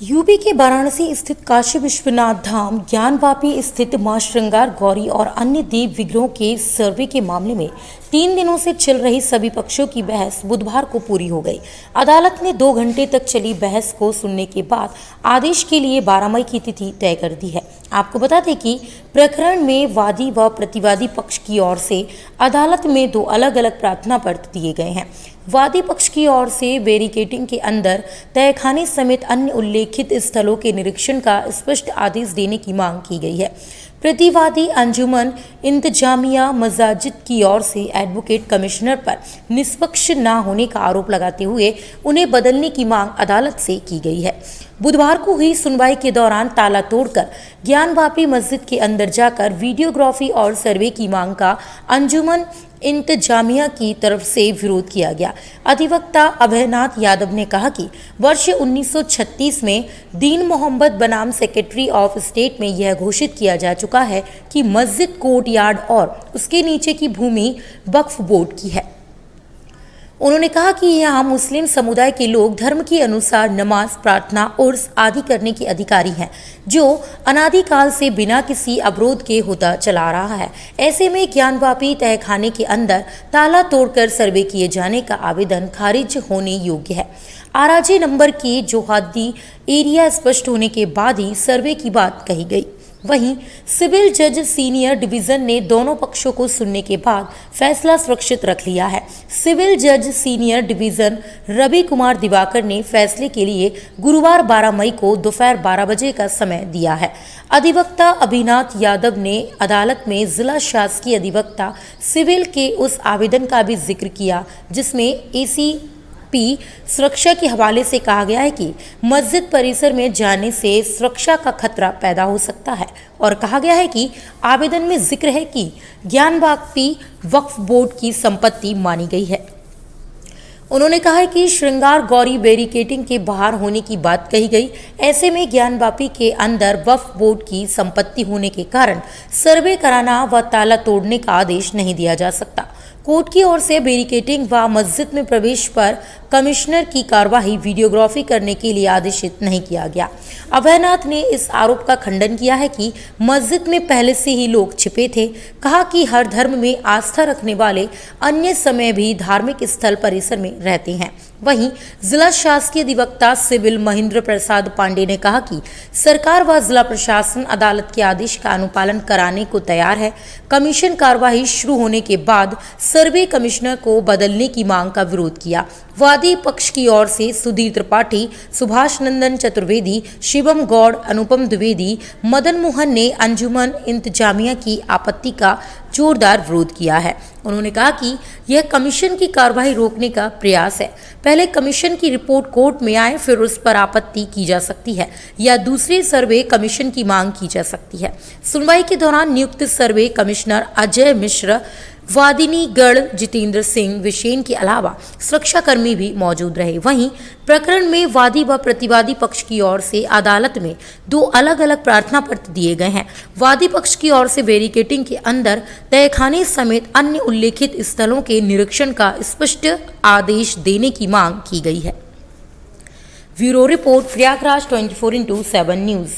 UP के वाराणसी स्थित काशी विश्वनाथ धाम, ज्ञानवापी स्थित मां श्रृंगार गौरी और अन्य देव विग्रहों के सर्वे के मामले में 3 दिनों से चल रही सभी पक्षों की बहस बुधवार को पूरी हो गई। अदालत ने 2 घंटे तक चली बहस को सुनने के बाद आदेश के लिए 12 मई की तिथि तय कर दी है। आपको बता दें कि प्रकरण में वादी व प्रतिवादी पक्ष की ओर से अदालत में 2 अलग अलग प्रार्थना पत्र दिए गए हैं। वादी पक्ष की ओर से बैरिकेडिंग के अंदर तहखाने समेत अन्य उल्लेखित स्थलों के निरीक्षण का स्पष्ट आदेश देने की मांग की गई है। प्रतिवादी अंजुमन इंतजामिया मसाजिद की ओर से एडवोकेट कमिश्नर पर निष्पक्ष न होने का आरोप लगाते हुए उन्हें बदलने की मांग अदालत से की गई है। बुधवार को हुई सुनवाई के दौरान ताला तोड़कर ज्ञानवापी मस्जिद के अंदर जाकर वीडियोग्राफी और सर्वे की मांग का अंजुमन इंतजामिया की तरफ से विरोध किया गया। अधिवक्ता अभयनाथ यादव ने कहा कि वर्ष 1936 में दीन मोहम्मद बनाम सेक्रेटरी ऑफ स्टेट में यह घोषित किया जा चुका है कि मस्जिद कोर्ट यार्ड और उसके नीचे की भूमि वक्फ बोर्ड की है। उन्होंने कहा कि यहाँ मुस्लिम समुदाय के लोग धर्म के अनुसार नमाज, प्रार्थना, उर्स आदि करने के अधिकारी हैं, जो अनादिकाल से बिना किसी अवरोध के होता चला रहा है। ऐसे में ज्ञानवापी तहखाने के अंदर ताला तोड़कर सर्वे किए जाने का आवेदन खारिज होने योग्य है। आराजी नंबर के जोहादी एरिया स्पष्ट होने के बाद ही सर्वे की बात कही गई। वहीं सिविल जज सीनियर डिवीजन ने दोनों पक्षों को सुनने के बाद फैसला सुरक्षित रख लिया है। सिविल जज सीनियर डिवीजन रवि कुमार दिवाकर ने फैसले के लिए गुरुवार 12 मई को दोपहर 12 बजे का समय दिया है। अधिवक्ता अभिनाथ यादव ने अदालत में जिला शासकीय अधिवक्ता सिविल के उस आवेदन का भी जिक्र किया जिसमें ACP सुरक्षा के हवाले से कहा गया है कि मस्जिद परिसर में जाने से सुरक्षा का खतरा पैदा हो सकता है और कहा गया है कि आवेदन में जिक्र है कि ज्ञानवापी वक्फ बोर्ड की संपत्ति मानी गई है। उन्होंने कहा है कि श्रृंगार गौरी बैरिकेडिंग के बाहर होने की बात कही गई। ऐसे में ज्ञानवापी के अंदर वक्फ बोर्ड की संपत्ति होने के कारण सर्वे कराना व ताला तोड़ने का आदेश नहीं दिया जा सकता। कोर्ट की ओर से बैरिकेडिंग व मस्जिद में प्रवेश पर कमिश्नर की कार्यवाही वीडियोग्राफी करने के लिए आदेशित नहीं किया गया। अभयनाथ ने इस आरोप का खंडन किया है कि मस्जिद में पहले से ही लोग छिपे थे। कहा कि हर धर्म में आस्था रखने वाले अन्य समय भी धार्मिक स्थल परिसर में रहते हैं। वहीं जिला शासकीय अधिवक्ता सिविल महेंद्र प्रसाद पांडे ने कहा कि सरकार व जिला प्रशासन अदालत के आदेश का अनुपालन कराने को तैयार है। कमीशन कार्यवाही शुरू होने के बाद सर्वे कमिश्नर को बदलने की मांग का विरोध किया। वादी पक्ष की ओर से सुधीर त्रिपाठी, सुभाष नंदन चतुर्वेदी, शिवम गौड़, अनुपम द्विवेदी, मदन मोहन ने अंजुमन इंतजामिया की आपत्ति का जोरदार विरोध किया है। उन्होंने कहा कि यह कमीशन की कार्रवाई रोकने का प्रयास है। पहले कमीशन की रिपोर्ट कोर्ट में आए, फिर उस पर आपत्ति की जा सकती है या दूसरे सर्वे कमीशन की मांग की जा सकती है। सुनवाई के दौरान नियुक्त सर्वे कमिश्नर अजय मिश्र, वादिनीगढ़ जितेंद्र सिंह विशेन के अलावा सुरक्षाकर्मी भी मौजूद रहे। वहीं प्रकरण में वादी व प्रतिवादी पक्ष की ओर से अदालत में 2 अलग अलग प्रार्थना पत्र दिए गए हैं। वादी पक्ष की ओर से बैरिकेडिंग के अंदर तहखाने समेत अन्य उल्लेखित स्थलों के निरीक्षण का स्पष्ट आदेश देने की मांग की गई है। Bureau report, Prayagraj 24/7 news.